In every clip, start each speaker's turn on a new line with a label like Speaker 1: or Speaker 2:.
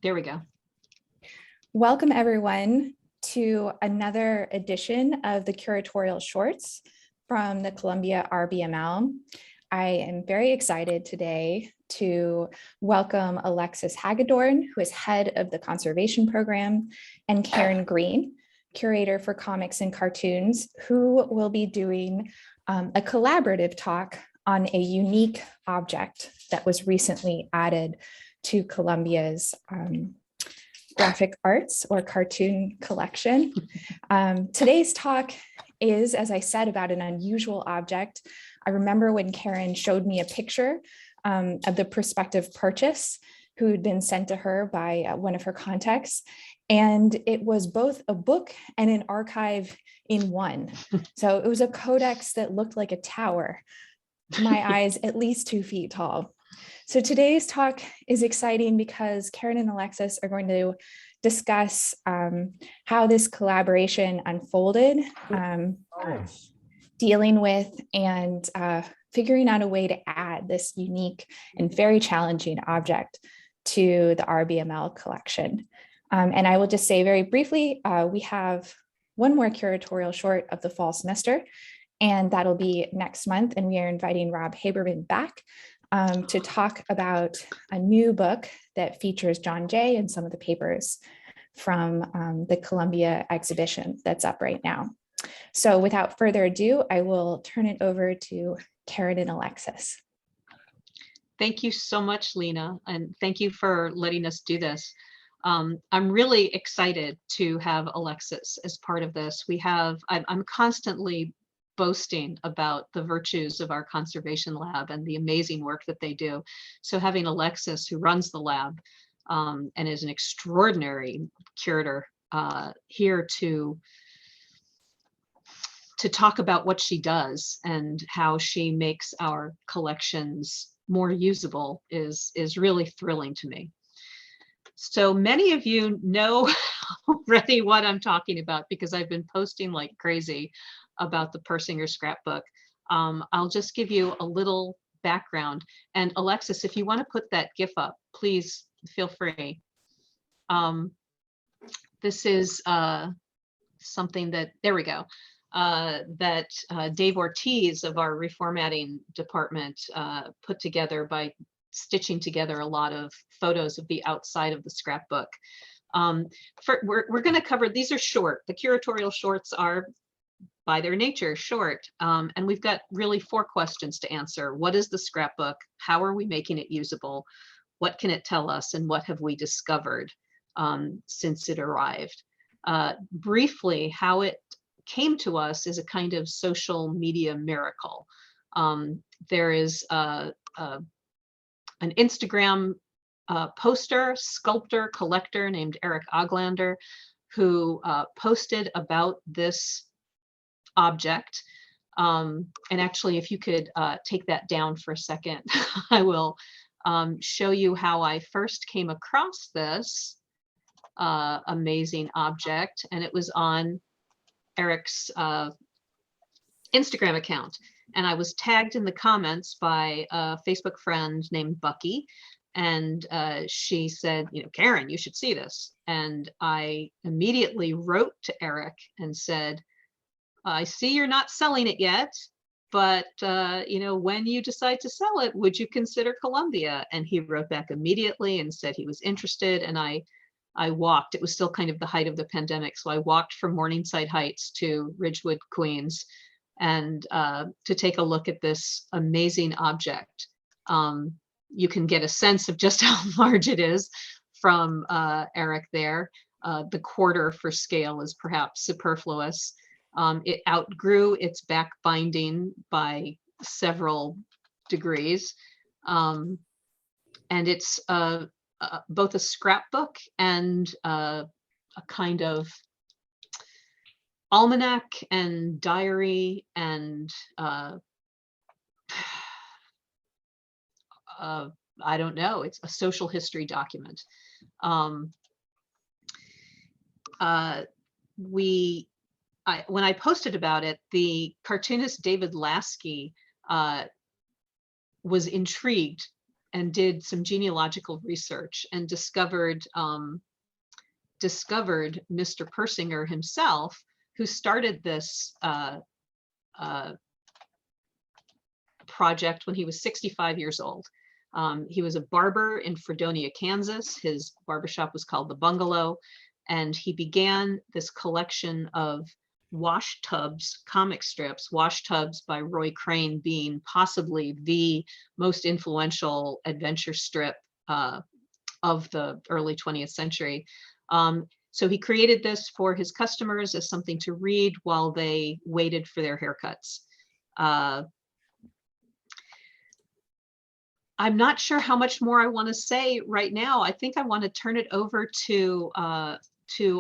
Speaker 1: There we go.
Speaker 2: Welcome everyone to another edition of the curatorial shorts from the Columbia RBML. I am very excited today to welcome Alexis Hagadorn, who is head of the conservation program, and Karen Green, curator for comics and cartoons, who will be doing a collaborative talk on a unique object that was recently added to Columbia's graphic arts or cartoon collection. Today's talk is, as I said, about an unusual object. I remember when Karen showed me a picture of the prospective purchase who had been sent to her by one of her contacts. And it was both a book and an archive in one. So it was a codex that looked like a tower, to my eyes, at least 2 feet tall. So today's talk is exciting because Karen and Alexis are going to discuss how this collaboration unfolded, dealing with and figuring out a way to add this unique and very challenging object to the RBML collection. And I will just say very briefly, we have one more curatorial short of the fall semester, and that'll be next month. And we are inviting Rob Haberman back to talk about a new book that features John Jay and some of the papers from the Columbia exhibition that's up right now. So without further ado, I will turn it over to Karen and Alexis.
Speaker 1: Thank you so much, Lena, and thank you for letting us do this. I'm really excited to have Alexis as part of this. I'm constantly boasting about the virtues of our conservation lab and the amazing work that they do. So having Alexis, who runs the lab and is an extraordinary curator, here to talk about what she does and how she makes our collections more usable is really thrilling to me. So many of you know already what I'm talking about because I've been posting like crazy about the Persinger Scrapbook. I'll just give you a little background. And Alexis, if you want to put that GIF up, please feel free. This is something that, there we go, that Dave Ortiz of our reformatting department put together by stitching together a lot of photos of the outside of the scrapbook. We're going to cover, these are short. The curatorial shorts are by their nature short, and we've got really 4 questions to answer. What is the scrapbook? How are we making it usable? What can it tell us? And what have we discovered since it arrived? Briefly, how it came to us is a kind of social media miracle. There is an Instagram poster, sculptor, collector named Eric Oglander, who posted about this object. And actually, if you could take that down for a second, I will show you how I first came across this amazing object. And it was on Eric's Instagram account. And I was tagged in the comments by a Facebook friend named Bucky. And she said, Karen, you should see this. And I immediately wrote to Eric and said, I see you're not selling it yet, but when you decide to sell it, would you consider Columbia? And he wrote back immediately and said he was interested. And I walked, it was still kind of the height of the pandemic. So I walked from Morningside Heights to Ridgewood, Queens, and to take a look at this amazing object. You can get a sense of just how large it is from Eric there. The quarter for scale is perhaps superfluous. It outgrew its back binding by several degrees. And it's both a scrapbook and a kind of almanac and diary and I don't know, it's a social history document. When I posted about it, the cartoonist David Lasky was intrigued did some genealogical research and discovered Mr. Persinger himself, who started this project when he was 65 years old. He was a barber in Fredonia, Kansas. His barbershop was called The Bungalow, and he began this collection of wash tubs, comic strips, wash tubs by Roy Crane being possibly the most influential adventure strip of the early 20th century. So he created this for his customers as something to read while they waited for their haircuts. I'm not sure how much more I want to say right now. I think I want to turn it over to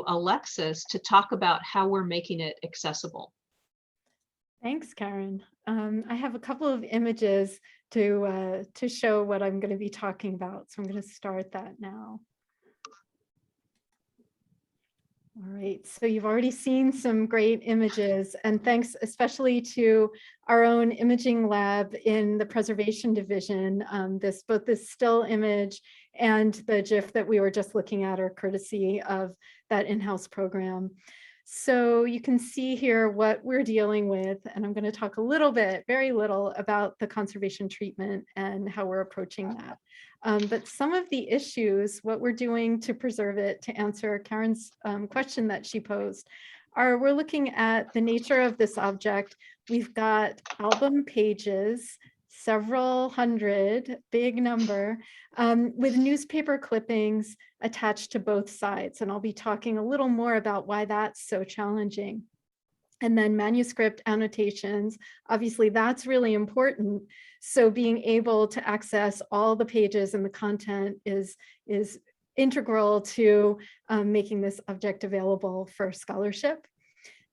Speaker 1: Alexis to talk about how we're making it accessible.
Speaker 3: Thanks, Karen. I have a couple of images to show what I'm going to be talking about. So I'm going to start that now. All right, so you've already seen some great images, and thanks especially to our own imaging lab in the preservation division. Both this still image and the GIF that we were just looking at are courtesy of that in-house program. So you can see here what we're dealing with, and I'm going to talk a little bit, very little, about the conservation treatment and how we're approaching that. But some of the issues, what we're doing to preserve it, to answer Karen's question that she posed, we're looking at the nature of this object. We've got album pages, several hundred, big number, with newspaper clippings attached to both sides. And I'll be talking a little more about why that's so challenging. And then manuscript annotations, obviously that's really important. So being able to access all the pages and the content is integral to making this object available for scholarship.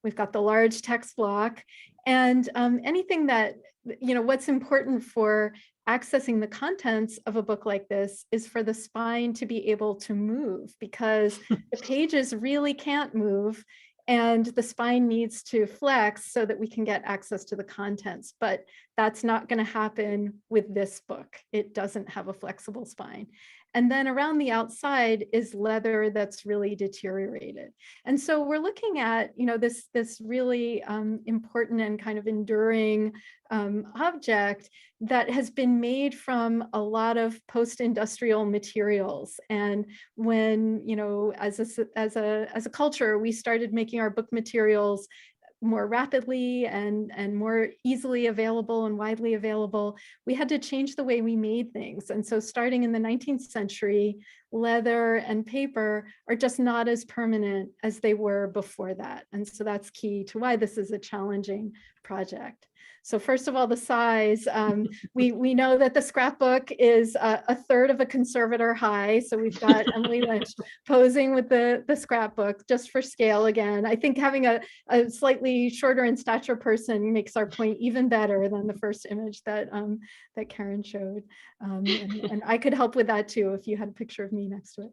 Speaker 3: We've got the large text block, and anything that, what's important for accessing the contents of a book like this is for the spine to be able to move, because the pages really can't move, and the spine needs to flex so that we can get access to the contents. But that's not going to happen with this book. It doesn't have a flexible spine. And then around the outside is leather that's really deteriorated. And so we're looking at, this really important and kind of enduring object that has been made from a lot of post-industrial materials. And when, as a culture, we started making our book materials more rapidly and more easily available and widely available, we had to change the way we made things. And so starting in the 19th century, leather and paper are just not as permanent as they were before that. And so that's key to why this is a challenging project. So first of all, the size, we know that the scrapbook is a third of a conservator high. So we've got Emily Lynch posing with the scrapbook just for scale again. I think having a slightly shorter in stature person makes our point even better than the first image that Karen showed. And I could help with that too if you had a picture of me next to it.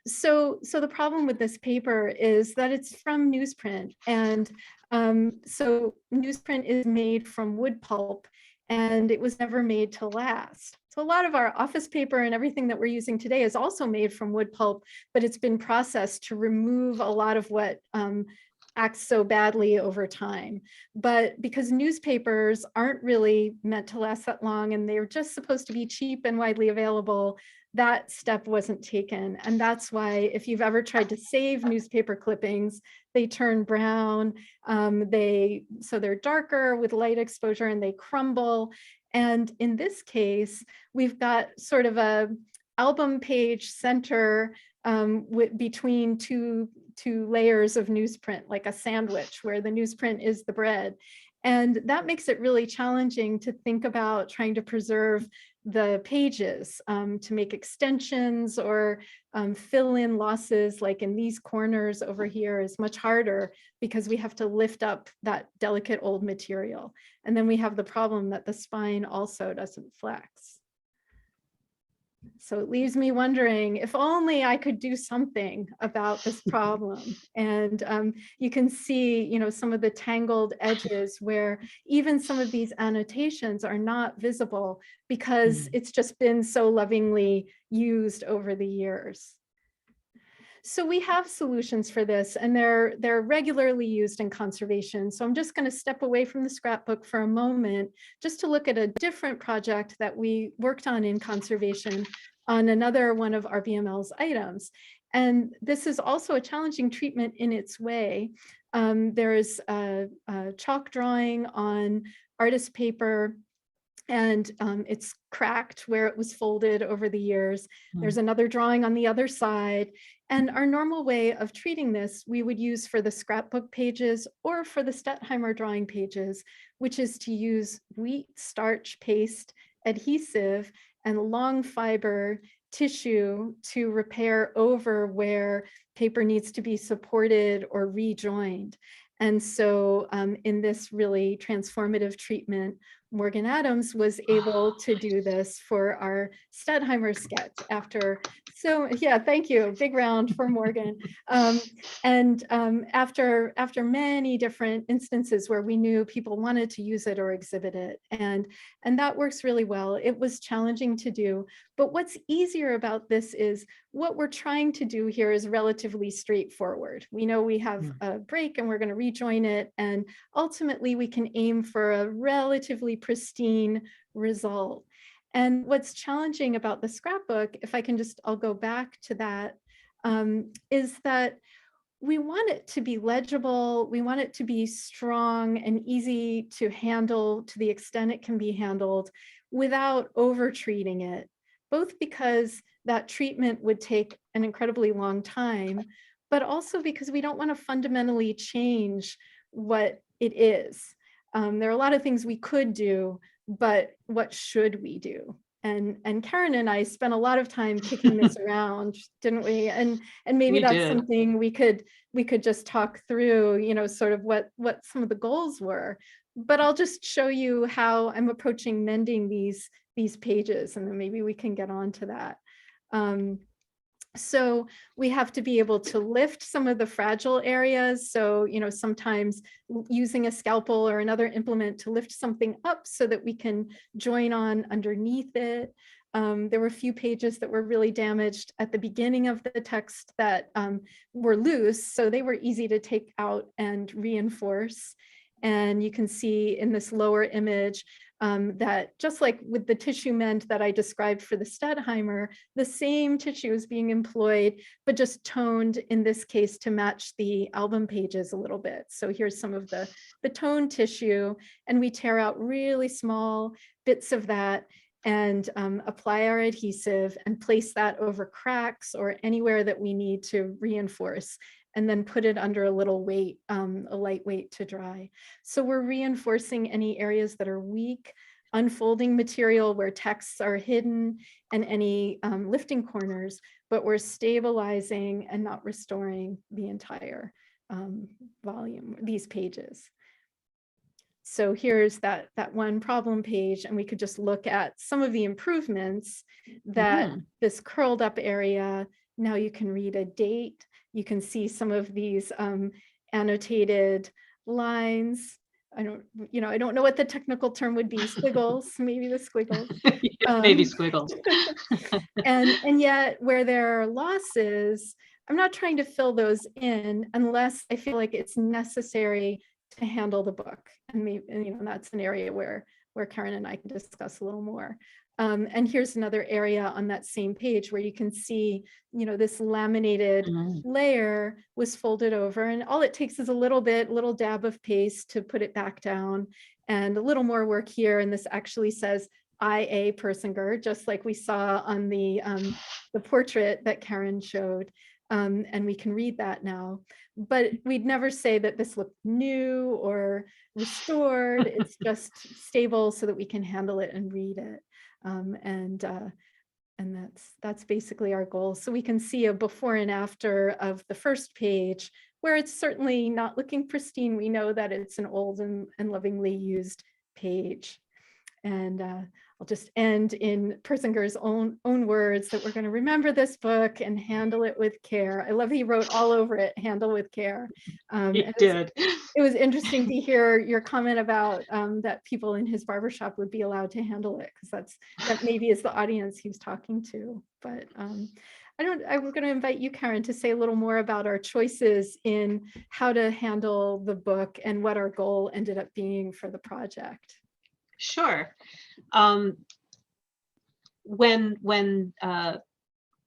Speaker 3: So the problem with this paper is that it's from newsprint, and so newsprint is made from wood pulp, and it was never made to last. So a lot of our office paper and everything that we're using today is also made from wood pulp, but it's been processed to remove a lot of what acts so badly over time. But because newspapers aren't really meant to last that long, and they're just supposed to be cheap and widely available, that step wasn't taken. And that's why if you've ever tried to save newspaper clippings, they turn brown, so they're darker with light exposure, and they crumble. And in this case, we've got sort of a album page center between two layers of newsprint, like a sandwich where the newsprint is the bread. And that makes it really challenging to think about trying to preserve the pages, to make extensions or fill in losses like in these corners over here is much harder because we have to lift up that delicate old material. And then we have the problem that the spine also doesn't flex. So it leaves me wondering if only I could do something about this problem. And you can see, some of the tangled edges where even some of these annotations are not visible because it's just been so lovingly used over the years. So we have solutions for this, and they're regularly used in conservation. So I'm just going to step away from the scrapbook for a moment just to look at a different project that we worked on in conservation on another one of RBML's items. And this is also a challenging treatment in its way. There's a chalk drawing on artist paper, and it's cracked where it was folded over the years. There's another drawing on the other side. And our normal way of treating this, we would use for the scrapbook pages or for the Stettheimer drawing pages, which is to use wheat starch paste adhesive and long fiber tissue to repair over where paper needs to be supported or rejoined. And so in this really transformative treatment, Morgan Adams was able to do this for our Stettheimer sketch after. So yeah, thank you. Big round for Morgan. After many different instances where we knew people wanted to use it or exhibit it, and that works really well. It was challenging to do, but what's easier about this is what we're trying to do here is relatively straightforward. We know we have a break and we're going to rejoin it, and ultimately we can aim for a relatively pristine result. And what's challenging about the scrapbook, if I can I'll go back to that, is that we want it to be legible. We want it to be strong and easy to handle to the extent it can be handled without over treating it, both because that treatment would take an incredibly long time, but also because we don't want to fundamentally change what it is. There are a lot of things we could do, but what should we do? And Karen and I spent a lot of time kicking this around, didn't we? And maybe that's something we could just talk through, sort of what some of the goals were. But I'll just show you how I'm approaching mending these pages, and then maybe we can get on to that. So we have to be able to lift some of the fragile areas. So, sometimes using a scalpel or another implement to lift something up so that we can join on underneath it. There were a few pages that were really damaged at the beginning of the text that were loose, so they were easy to take out and reinforce. And you can see in this lower image that just like with the tissue mend that I described for the Stettheimer, the same tissue is being employed, but just toned in this case to match the album pages a little bit. So here's some of the toned tissue, and we tear out really small bits of that and apply our adhesive and place that over cracks or anywhere that we need to reinforce, and then put it under a little weight, a light weight to dry. So we're reinforcing any areas that are weak, unfolding material where texts are hidden, and any lifting corners, but we're stabilizing and not restoring the entire volume, these pages. So here's that one problem page, and we could just look at some of the improvements that this curled up area, now you can read a date. You can see some of these annotated lines. I don't know what the technical term would be, squiggles, maybe the squiggles.
Speaker 1: Maybe squiggles.
Speaker 3: and yet where there are losses, I'm not trying to fill those in unless I feel like it's necessary to handle the book. And maybe, that's an area where Karen and I can discuss a little more. And here's another area on that same page where you can see, this laminated layer was folded over, and all it takes is a little dab of paste to put it back down, and a little more work here. And this actually says I.A. Persinger, just like we saw on the portrait that Karen showed. And we can read that now, but we'd never say that this looked new or restored. It's just stable so that we can handle it and read it. And that's basically our goal. So we can see a before and after of the first page where it's certainly not looking pristine. We know that it's an old and lovingly used page. And I'll just end in Persinger's own words that we're going to remember this book and handle it with care. I love he wrote all over it, handle with care.
Speaker 1: It did.
Speaker 3: It was interesting to hear your comment about that people in his barbershop would be allowed to handle it, because that maybe is the audience he was talking to. But I was going to invite you, Karen, to say a little more about our choices in how to handle the book and what our goal ended up being for the project.
Speaker 1: Sure. When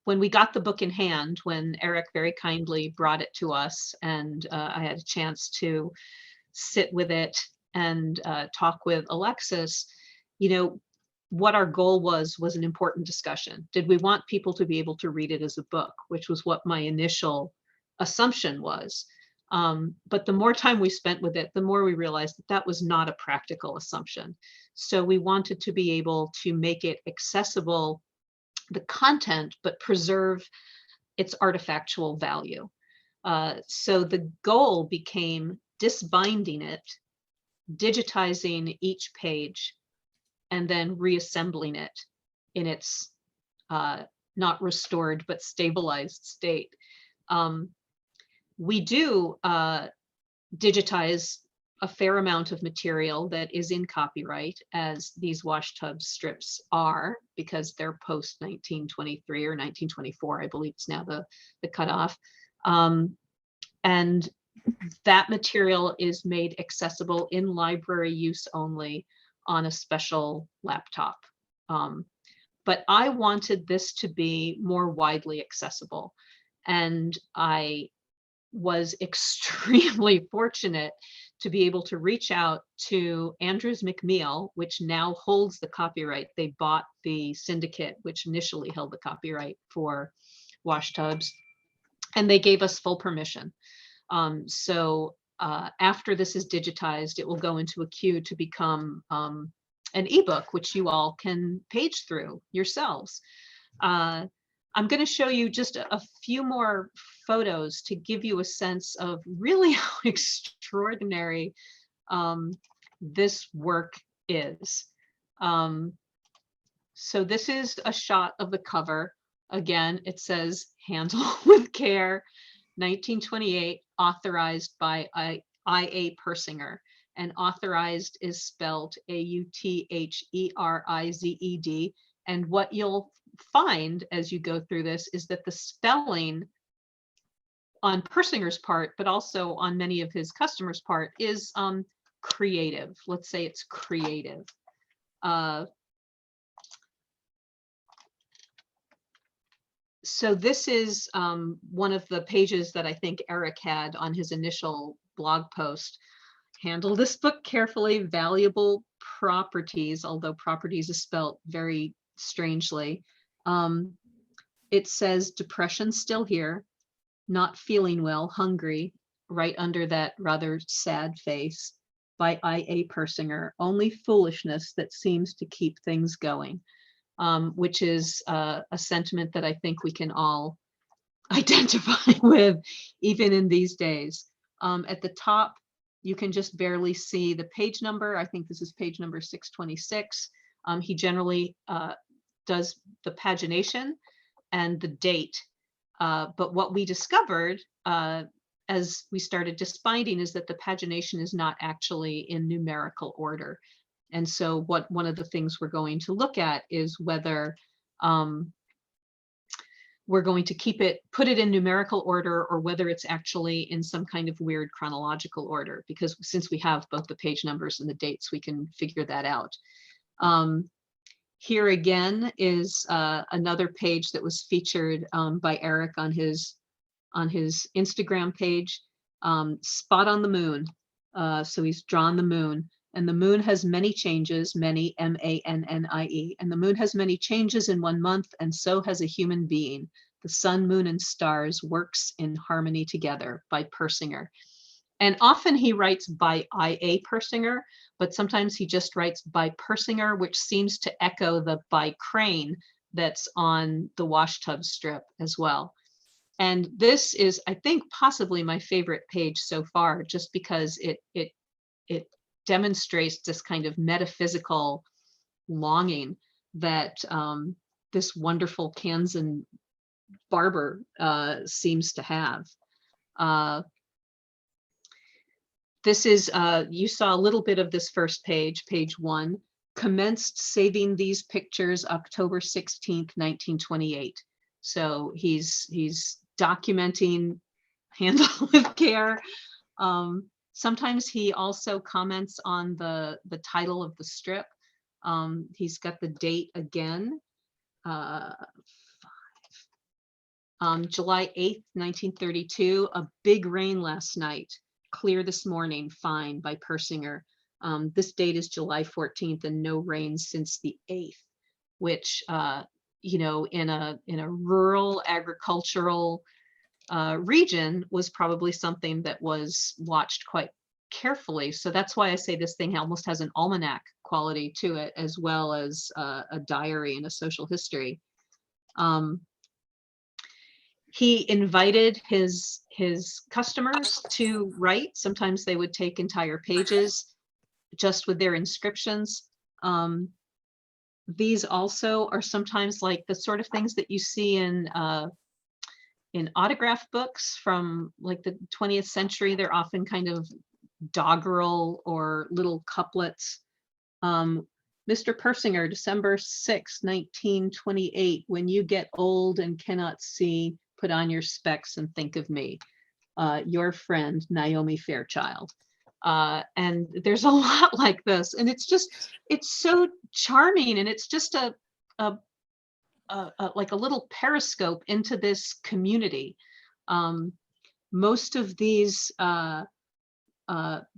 Speaker 1: we got the book in hand, when Eric very kindly brought it to us, and I had a chance to sit with it and talk with Alexis, what our goal was an important discussion. Did we want people to be able to read it as a book, which was what my initial assumption was. But the more time we spent with it, the more we realized that was not a practical assumption. So we wanted to be able to make it accessible, the content, but preserve its artifactual value. So the goal became disbinding it, digitizing each page, and then reassembling it in its not restored but stabilized state. We do digitize a fair amount of material that is in copyright, as these wash tub strips are, because they're post 1923 or 1924, I believe it's now the cutoff. And that material is made accessible in library use only on a special laptop. But I wanted this to be more widely accessible, and I was extremely fortunate to be able to reach out to Andrews McMeel, which now holds the copyright. They bought the syndicate, which initially held the copyright for wash tubs, and they gave us full permission. So after this is digitized, it will go into a queue to become an ebook, which you all can page through yourselves. I'm going to show you just a few more photos to give you a sense of really how extraordinary this work is. So this is a shot of the cover. Again, it says "Handle with Care," 1928, authorized by I.A. Persinger. And authorized is spelled A-U-T-H-E-R-I-Z-E-D. And what you'll find as you go through this is that the spelling on Persinger's part, but also on many of his customers' part, is creative. Let's say it's creative. So this is one of the pages that I think Eric had on his initial blog post. Handle this book carefully, valuable properties, although properties is spelled very strangely. It says depression still here, not feeling well, hungry, right under that rather sad face, by I.A. Persinger. Only foolishness that seems to keep things going, which is a sentiment that I think we can all identify with, even in these days. At the top, you can just barely see the page number. I think this is page number 626. He generally does the pagination and the date. But what we discovered as we started disbinding is that the pagination is not actually in numerical order. And so one of the things we're going to look at is whether we're going to put it in numerical order, or whether it's actually in some kind of weird chronological order, because since we have both the page numbers and the dates, we can figure that out. Here again is another page that was featured by Eric on his Instagram page, Spot on the Moon. So he's drawn the moon, and the moon has many changes, many, M-A-N-N-I-E, and the moon has many changes in 1 month, and so has a human being. The sun, moon, and stars works in harmony together, by Persinger. And often he writes by I.A. Persinger, but sometimes he just writes by Persinger, which seems to echo the by Crane that's on the wash tub strip as well. And this is, I think, possibly my favorite page so far, just because it demonstrates this kind of metaphysical longing that this wonderful Kansan barber seems to have. This is, you saw a little bit of this first page, page 1, commenced saving these pictures October 16th, 1928. So he's documenting, handle with care. Sometimes he also comments on the title of the strip. He's got the date again. July 8th, 1932, a big rain last night, clear this morning, fine, by Persinger. This date is July 14th and no rain since the 8th, which, you know, in a rural agricultural region was probably something that was watched quite carefully. So that's why I say this thing almost has an almanac quality to it, as well as a diary and a social history. He invited his customers to write. Sometimes they would take entire pages just with their inscriptions. These also are sometimes like the sort of things that you see in autograph books from like the 20th century. They're often kind of doggerel or little couplets. Mr. Persinger, December 6, 1928, when you get old and cannot see, put on your specs and think of me. Your friend, Naomi Fairchild. And there's a lot like this, and it's so charming, and it's just like a little periscope into this community. Most of these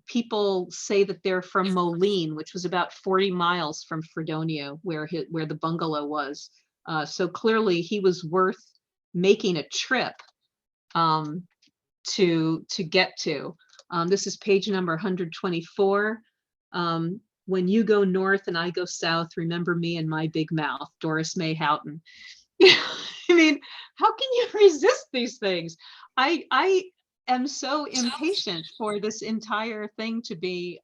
Speaker 1: people say that they're from Moline, which was about 40 miles from Fredonia, where the bungalow was. So clearly he was worth making a trip to get to. This is page number 124. When you go north and I go south, remember me and my big mouth, Doris May Houghton. I mean, how can you resist these things? I am so impatient for this entire thing to be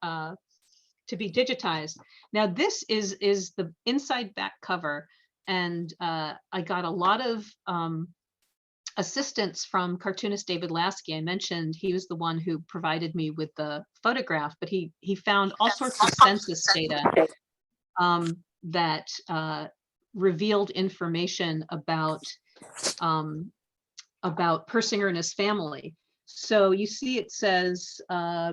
Speaker 1: digitized. Now, this is the inside back cover, and I got a lot of assistance from cartoonist David Lasky. I mentioned he was the one who provided me with the photograph, but he found all sorts of census data that revealed information about Persinger and his family. So you see it says,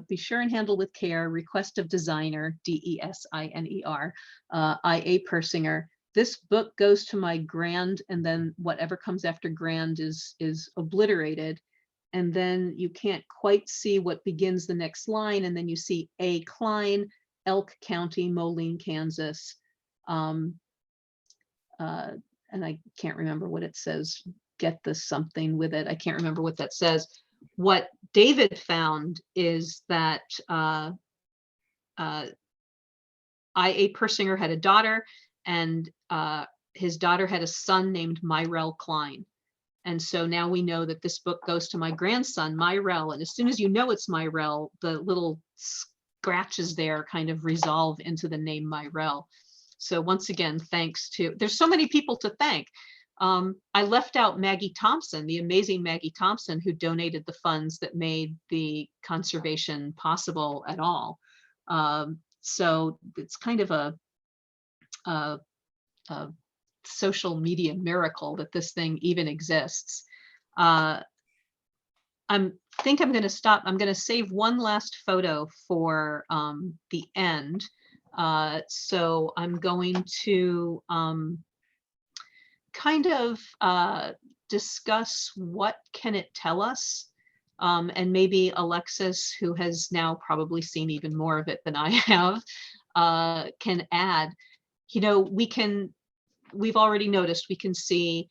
Speaker 1: be sure and handle with care, request of designer, Designer, I.A. Persinger. This book goes to my grand, and then whatever comes after grand is obliterated. And then you can't quite see what begins the next line. And then you see A. Klein, Elk County, Moline, Kansas. And I can't remember what it says. Get the something with it. I can't remember what that says. What David found is that I.A. Persinger had a daughter, and his daughter had a son named Myrell Klein. And so now we know that this book goes to my grandson, Myrell. And as soon as you know it's Myrell, the little scratches there kind of resolve into the name Myrell. So once again, thanks to, there's so many people to thank. I left out Maggie Thompson, the amazing Maggie Thompson, who donated the funds that made the conservation possible at all. So it's kind of a social media miracle that this thing even exists. I think I'm going to stop. I'm going to save one last photo for the end. So I'm going to kind of discuss what can it tell us, and maybe Alexis, who has now probably seen even more of it than I have, can add. You know, we've already noticed, we can see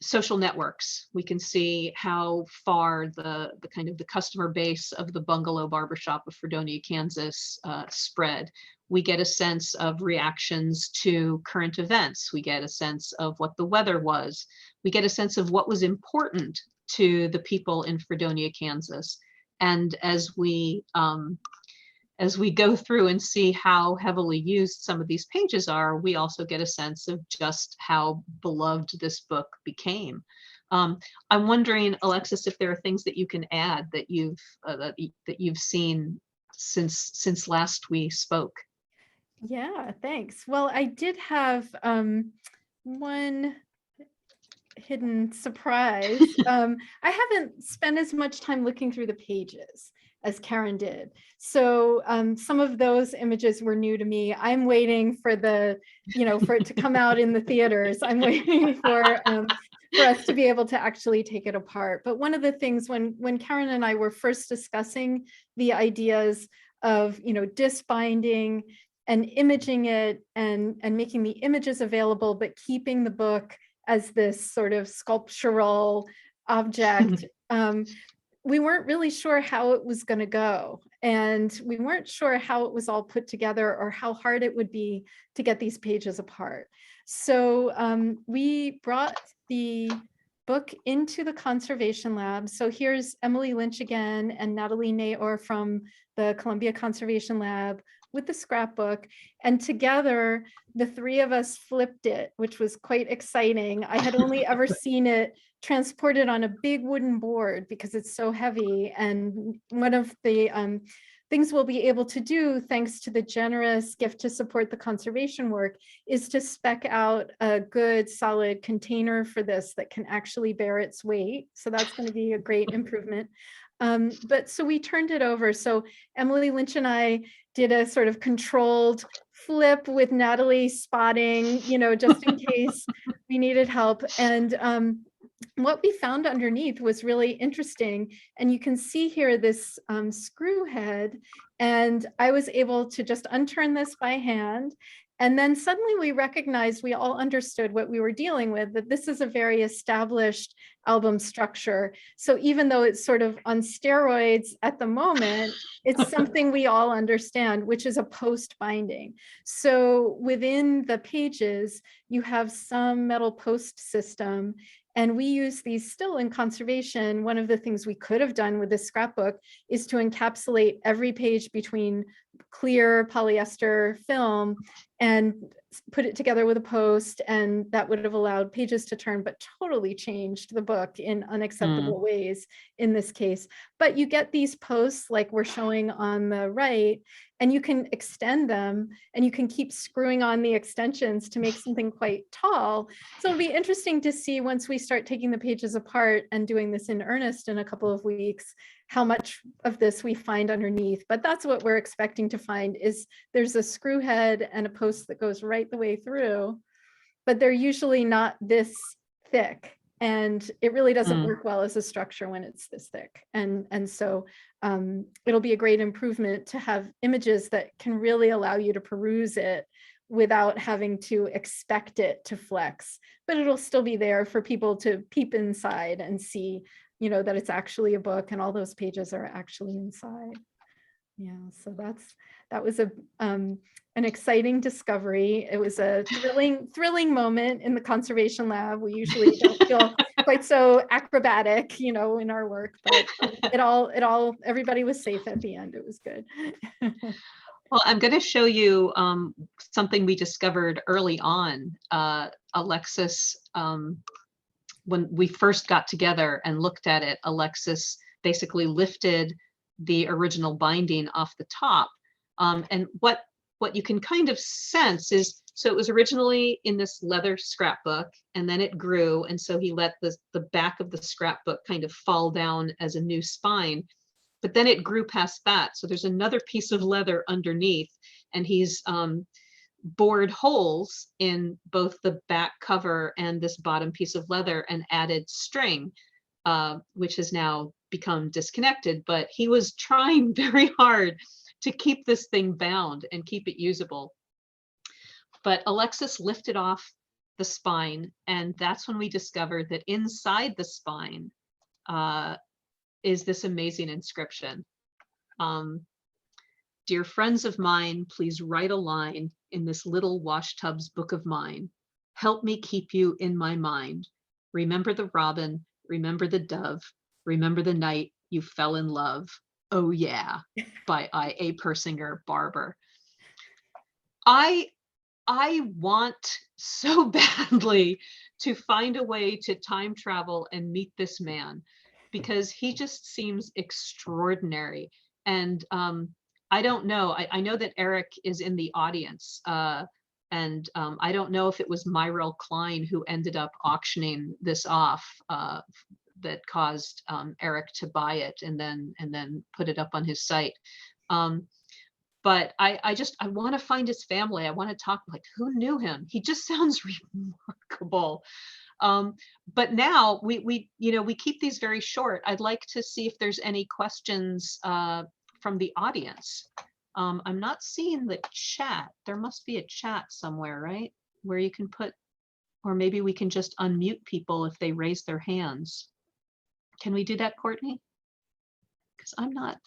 Speaker 1: social networks. We can see how far the kind of the customer base of the bungalow barbershop of Fredonia, Kansas spread. We get a sense of reactions to current events. We get a sense of what the weather was. We get a sense of what was important to the people in Fredonia, Kansas. And as we as we go through and see how heavily used some of these pages are, we also get a sense of just how beloved this book became. I'm wondering, Alexis, if there are things that you can add that you've seen since last we spoke.
Speaker 3: Yeah, thanks. Well, I did have one hidden surprise. I haven't spent as much time looking through the pages as Karen did. So some of those images were new to me. I'm waiting for for it to come out in the theaters. I'm waiting for us to be able to actually take it apart. But one of the things when Karen and I were first discussing the ideas of, disc binding and imaging it and making the images available, but keeping the book as this sort of sculptural object, we weren't really sure how it was going to go. And we weren't sure how it was all put together or how hard it would be to get these pages apart. So we brought the book into the conservation lab. So here's Emily Lynch again and Natalie Naor from the Columbia Conservation Lab with the scrapbook, and together the three of us flipped it, which was quite exciting. I had only ever seen it transported on a big wooden board because it's so heavy, and one of the things we'll be able to do, thanks to the generous gift to support the conservation work, is to spec out a good solid container for this that can actually bear its weight. So that's going to be a great improvement. But so we turned it over. So Emily Lynch and I did a sort of controlled flip with Natalie spotting, just in case we needed help. And what we found underneath was really interesting. And you can see here this screw head. And I was able to just unturn this by hand. And then suddenly we recognized, we all understood what we were dealing with, that this is a very established album structure. So even though it's sort of on steroids at the moment, it's something we all understand, which is a post binding. So within the pages, you have some metal post system. And we use these still in conservation. One of the things we could have done with this scrapbook is to encapsulate every page between clear polyester film and put it together with a post, and that would have allowed pages to turn, but totally changed the book in unacceptable ways in this case. But you get these posts like we're showing on the right, and you can extend them and you can keep screwing on the extensions to make something quite tall. So it'll be interesting to see once we start taking the pages apart and doing this in earnest in a couple of weeks, how much of this we find underneath. But that's what we're expecting to find, is there's a screw head and a post that goes right the way through, but they're usually not this thick. And it really doesn't work well as a structure when it's this thick. And so it'll be a great improvement to have images that can really allow you to peruse it without having to expect it to flex, but it'll still be there for people to peep inside and see, that it's actually a book and all those pages are actually inside. Yeah, so that was an exciting discovery. It was a thrilling moment in the conservation lab. We usually don't feel quite so acrobatic, in our work, but everybody was safe at the end. It was good.
Speaker 1: Well, I'm going to show you something we discovered early on, Alexis. When we first got together and looked at it, Alexis basically lifted the original binding off the top. And what you can kind of sense is, so it was originally in this leather scrapbook, and then it grew. And so he let the back of the scrapbook kind of fall down as a new spine, but then it grew past that. So there's another piece of leather underneath, and he's bored holes in both the back cover and this bottom piece of leather and added string, which has now become disconnected, but he was trying very hard to keep this thing bound and keep it usable. But Alexis lifted off the spine, and that's when we discovered that inside the spine is this amazing inscription. Dear friends of mine, please write a line in this little wash tub's book of mine. Help me keep you in my mind. Remember the robin, remember the dove, remember the night you fell in love. Oh Yeah by A. Persinger, Barber. I want so badly to find a way to time travel and meet this man, because he just seems extraordinary. And I don't know. I know that Eric is in the audience, and I don't know if it was Myrell Klein who ended up auctioning this off, that caused Eric to buy it and then put it up on his site. But I want to find his family. I want to talk, like, who knew him? He just sounds remarkable. But now we keep these very short. I'd like to see if there's any questions from the audience. I'm not seeing the chat. There must be a chat somewhere, right? Where you can put, or maybe we can just unmute people if they raise their hands. Can we do that, Courtney? Because I'm not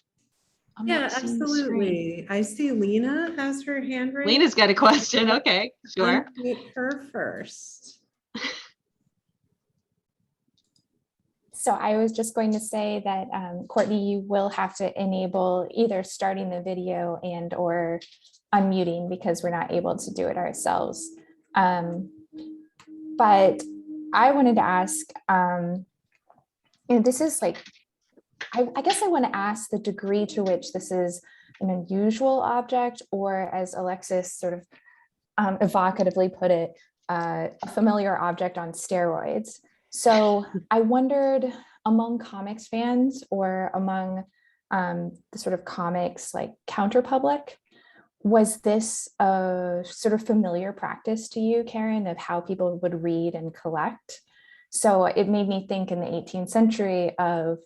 Speaker 4: Yeah,
Speaker 1: seeing the screen.
Speaker 4: absolutely. I see Lena has her hand raised.
Speaker 1: Lena's got a question. Okay, sure.
Speaker 4: Unmute her first.
Speaker 2: So I was just going to say that, Courtney, you will have to enable either starting the video and or unmuting, because we're not able to do it ourselves. But I wanted to ask, this is like, I guess I want to ask the degree to which this is an unusual object, or, as Alexis sort of evocatively put it, a familiar object on steroids. So I wondered, among comics fans or among the sort of comics like counterpublic, was this a sort of familiar practice to you, Karen, of how people would read and collect? So it made me think in the 18th century of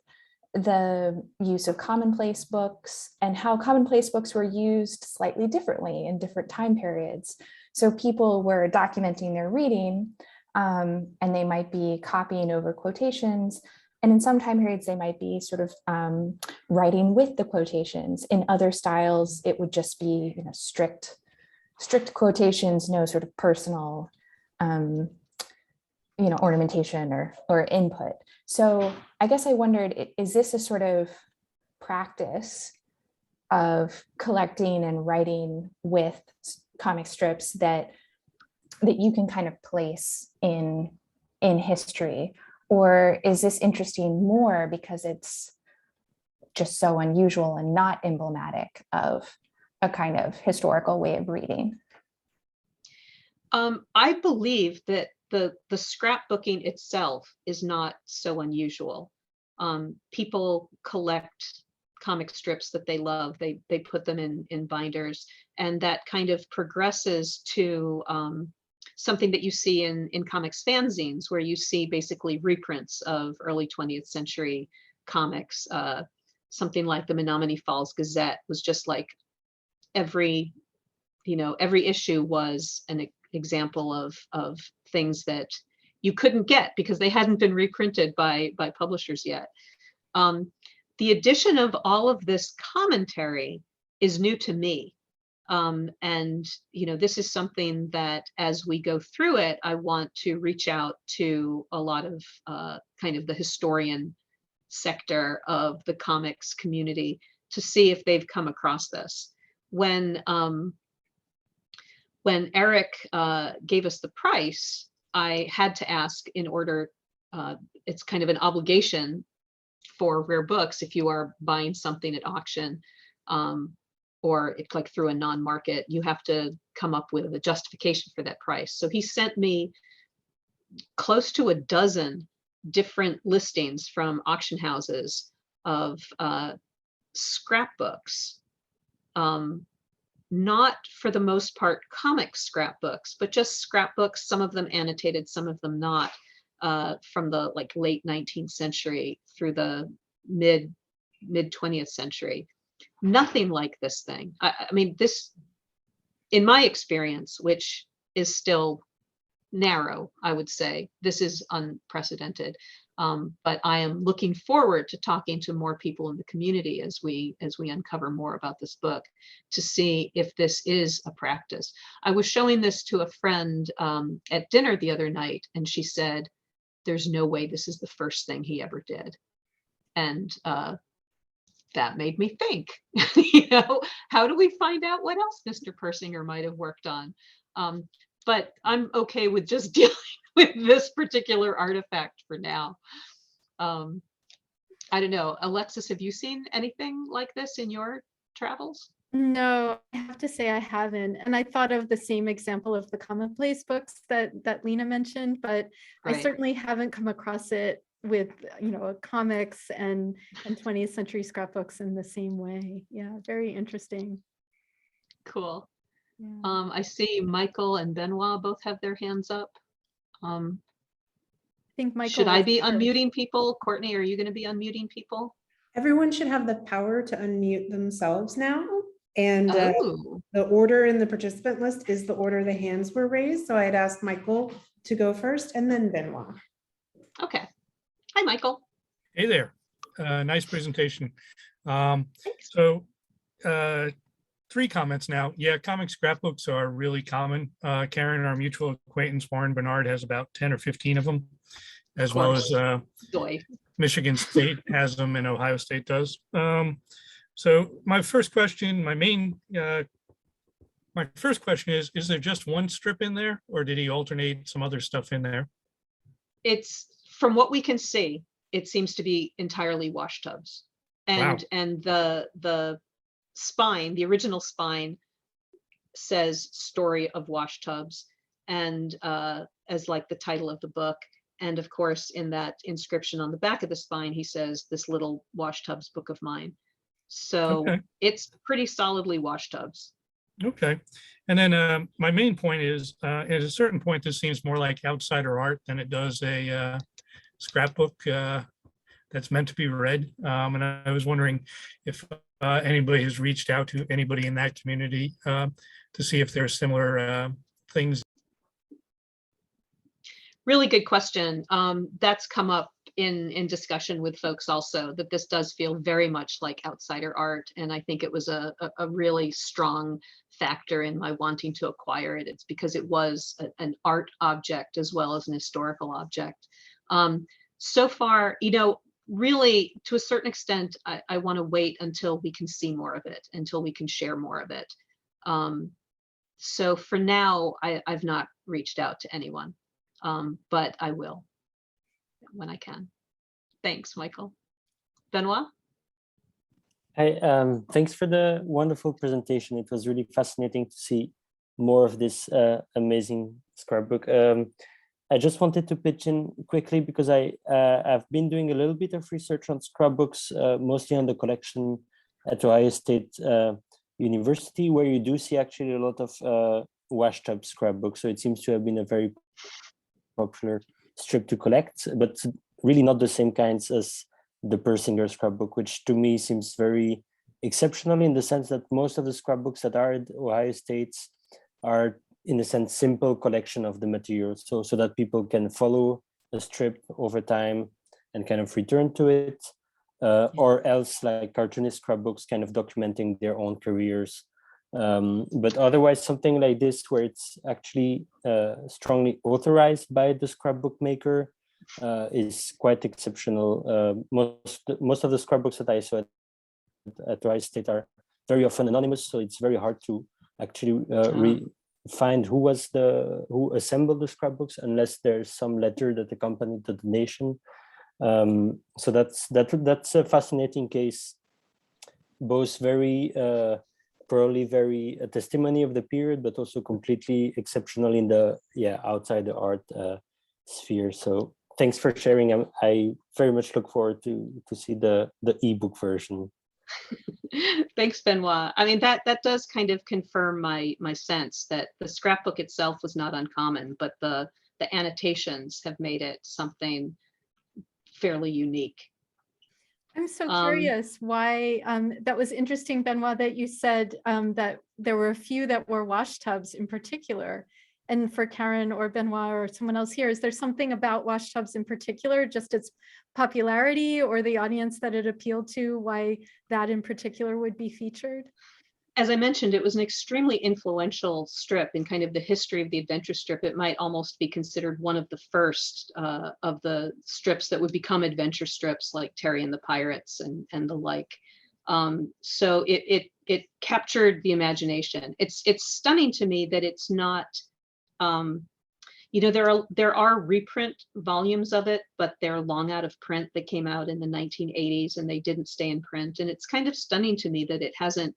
Speaker 2: the use of commonplace books and how commonplace books were used slightly differently in different time periods. So people were documenting their reading, and they might be copying over quotations. And in some time periods, they might be sort of writing with the quotations. In other styles, it would just be, strict quotations, no sort of personal, ornamentation or input. So I guess I wondered, is this a sort of practice of collecting and writing with comic strips that you can kind of place in history? Or is this interesting more because it's just so unusual and not emblematic of a kind of historical way of reading?
Speaker 1: I believe that the scrapbooking itself is not so unusual. People collect comic strips that they love. They put them in binders, and that kind of progresses to something that you see in comics fanzines, where you see basically reprints of early 20th century comics. Something like the Menominee Falls Gazette was just like every issue was an example of things that you couldn't get because they hadn't been reprinted by publishers yet. The addition of all of this commentary is new to me. And this is something that as we go through it, I want to reach out to a lot of kind of the historian sector of the comics community to see if they've come across this. When Eric gave us the price, I had to ask in order, it's kind of an obligation for rare books if you are buying something at auction, or it's like through a non-market, you have to come up with a justification for that price. So he sent me close to a dozen different listings from auction houses of scrapbooks. Not for the most part comic scrapbooks, but just scrapbooks, some of them annotated, some of them not, from the late 19th century through the mid 20th century. Nothing like this thing. I mean, this, in my experience, which is still narrow, I would say, this is unprecedented. But I am looking forward to talking to more people in the community as we uncover more about this book, to see if this is a practice. I was showing this to a friend at dinner the other night, and she said, "There's no way this is the first thing he ever did." And that made me think, how do we find out what else Mr. Persinger might have worked on? But I'm okay with just dealing with this particular artifact for now. I don't know, Alexis, have you seen anything like this in your travels?
Speaker 3: No, I have to say I haven't. And I thought of the same example of the commonplace books that Lena mentioned, but I
Speaker 1: Right.
Speaker 3: certainly haven't come across it with, comics and 20th century scrapbooks in the same way. Yeah, very interesting.
Speaker 1: Cool.
Speaker 3: Yeah.
Speaker 1: I see Michael and Benoit both have their hands up.
Speaker 3: I think Michael
Speaker 1: Should I
Speaker 3: was
Speaker 1: be
Speaker 3: first.
Speaker 1: unmuting people? Courtney, are you going to be unmuting people?
Speaker 4: Everyone should have the power to unmute themselves now. And
Speaker 1: Oh,
Speaker 4: the order in the participant list is the order the hands were raised. So I had asked Michael to go first and then Benoit.
Speaker 1: okay. Hi, Michael.
Speaker 5: Hey there. Nice presentation.
Speaker 1: Thanks.
Speaker 5: So 3 comments now. Yeah, comic scrapbooks are really common. Karen, our mutual acquaintance, Warren Bernard, has about 10 or 15 of them, as well as
Speaker 1: Joy.
Speaker 5: Michigan State has them and Ohio State does. So my first question is there just one strip in there, or did he alternate some other stuff in there?
Speaker 1: It's, from what we can see, it seems to be entirely wash tubs. And
Speaker 5: Wow.
Speaker 1: and the spine, the original spine, says story of wash tubs, and as like the title of the book. And of course, in that inscription on the back of the spine, he says, "This little wash tubs book of mine." So
Speaker 5: Okay.
Speaker 1: it's pretty solidly wash tubs.
Speaker 5: Okay. And then my main point is, at a certain point, this seems more like outsider art than it does a scrapbook that's meant to be read. And I was wondering if anybody has reached out to anybody in that community to see if there are similar things.
Speaker 1: Really good question. That's come up in discussion with folks also, that this does feel very much like outsider art. And I think it was a really strong factor in my wanting to acquire it. It's because it was an art object as well as an historical object. So far, really, to a certain extent, I want to wait until we can see more of it, until we can share more of it. So for now, I've not reached out to anyone, but I will when I can. Thanks, Michael. Benoit?
Speaker 6: Hi, thanks for the wonderful presentation. It was really fascinating to see more of this amazing scrapbook. I just wanted to pitch in quickly because I've been doing a little bit of research on scrapbooks, mostly on the collection at Ohio State University, where you do see actually a lot of wash tub scrapbooks. So it seems to have been a very popular strip to collect, but really not the same kinds as the Persinger Scrapbook, which to me seems very exceptional in the sense that most of the scrapbooks that are at Ohio State are, in a sense, simple collection of the materials, so that people can follow a strip over time and kind of return to it, or else like cartoonist scrapbooks kind of documenting their own careers. But otherwise, something like this, where it's actually strongly authorized by the scrapbook maker, is quite exceptional. Most of the scrapbooks that I saw at Ohio State are very often anonymous, so it's very hard to actually find who assembled the scrapbooks unless there's some letter that accompanied the donation. So that's a fascinating case, both very probably very a testimony of the period, but also completely exceptional in the outside the art sphere. So thanks for sharing. I very much look forward to see the ebook version.
Speaker 1: Thanks, Benoit. I mean, that does kind of confirm my sense that the scrapbook itself was not uncommon, but the annotations have made it something fairly unique.
Speaker 3: I'm so curious why that was interesting, Benoit, that you said that there were a few that were wash tubs in particular. And for Karen or Benoit or someone else here, is there something about wash tubs in particular, just its popularity or the audience that it appealed to, why that in particular would be featured?
Speaker 1: As I mentioned, it was an extremely influential strip in kind of the history of the adventure strip. It might almost be considered one of the first of the strips that would become adventure strips, like Terry and the Pirates and the like. So it captured the imagination. It's stunning to me that it's not, there are reprint volumes of it, but they're long out of print. They came out in the 1980s and they didn't stay in print. And it's kind of stunning to me that it hasn't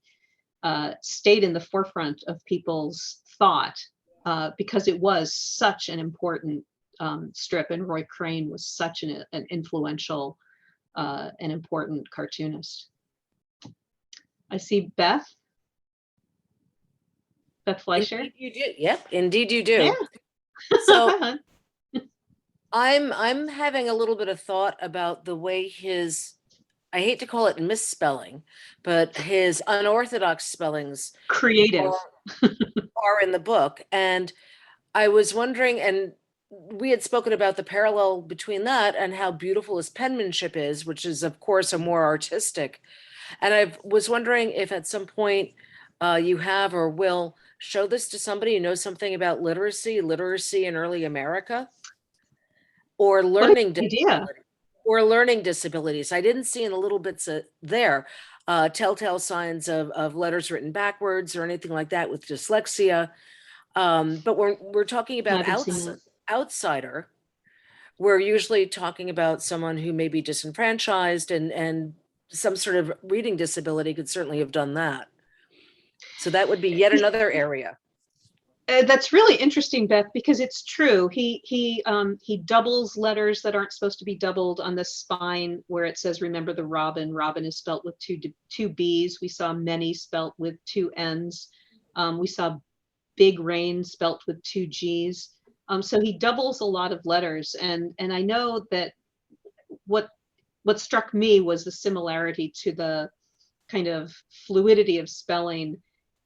Speaker 1: stayed in the forefront of people's thought, because it was such an important strip, and Roy Crane was such an influential and important cartoonist. I see Beth Fleischer.
Speaker 7: Indeed you do. Yep, indeed you do.
Speaker 1: Yeah.
Speaker 7: So I'm having a little bit of thought about the way his, I hate to call it misspelling, but his unorthodox spellings
Speaker 1: Creative.
Speaker 7: are in the book. And I was wondering, and we had spoken about the parallel between that and how beautiful his penmanship is, which is of course a more artistic. And I was wondering if at some point you have or will show this to somebody who knows something about literacy in early America, or learning disabilities. I didn't see in the little bits there telltale signs of letters written backwards or anything like that with dyslexia. But we're talking about outsider. We're usually talking about someone who may be disenfranchised, and some sort of reading disability could certainly have done that. So that would be yet another area.
Speaker 1: That's really interesting, Beth, because it's true. He doubles letters that aren't supposed to be doubled on the spine where it says, remember the robin. Robin is spelt with two B's. We saw many spelt with two N's. We saw big rain spelt with two G's. So he doubles a lot of letters. And I know that what struck me was the similarity to the kind of fluidity of spelling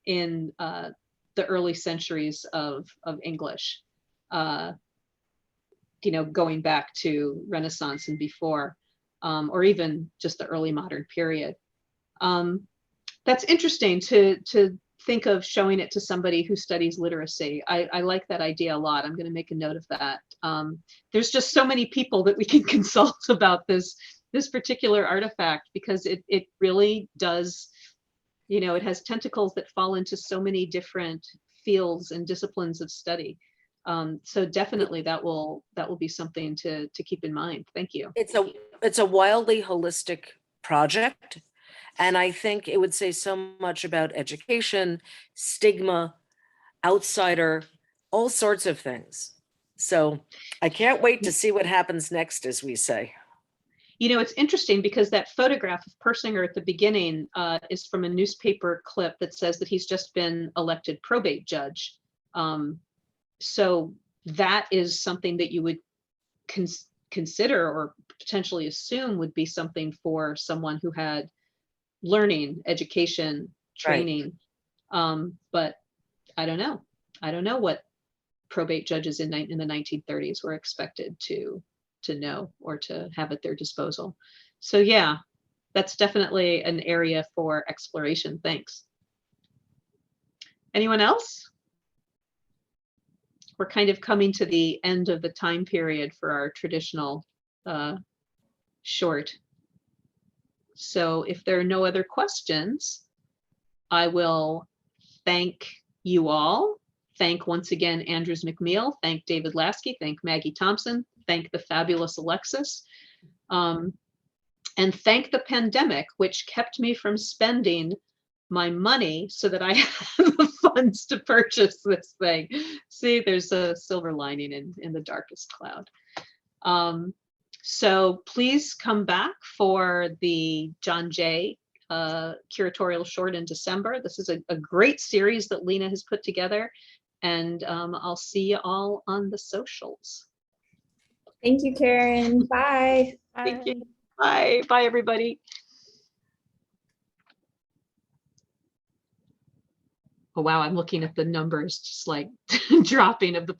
Speaker 1: in the early centuries of English, going back to Renaissance and before, or even just the early modern period. That's interesting to think of showing it to somebody who studies literacy. I like that idea a lot. I'm going to make a note of that. There's just so many people that we can consult about this particular artifact, because it really does, it has tentacles that fall into so many different fields and disciplines of study. So definitely that will be something to keep in mind. Thank you.
Speaker 7: It's a wildly holistic project. And I think it would say so much about education, stigma, outsider, all sorts of things. So I can't wait to see what happens next, as we say.
Speaker 1: It's interesting because that photograph of Persinger at the beginning is from a newspaper clip that says that he's just been elected probate judge. So that is something that you would consider or potentially assume would be something for someone who had learning, education, training. Right. But I don't know. I don't know what probate judges in the 1930s were expected to know or to have at their disposal. So yeah, that's definitely an area for exploration. Thanks. Anyone else? We're kind of coming to the end of the time period for our traditional short. So if there are no other questions, I will thank you all. Thank once again Andrews McMeel, thank David Lasky, thank Maggie Thompson, thank the fabulous Alexis, and thank the pandemic, which kept me from spending my money so that I have the funds to purchase this thing. See, there's a silver lining in the darkest cloud. So please come back for the John Jay curatorial short in December. This is a great series that Lena has put together, and I'll see you all on the socials.
Speaker 2: Thank you, Karen. Bye.
Speaker 1: Thank you. Bye. Bye, everybody. Oh, wow, I'm looking at the numbers just like dropping of the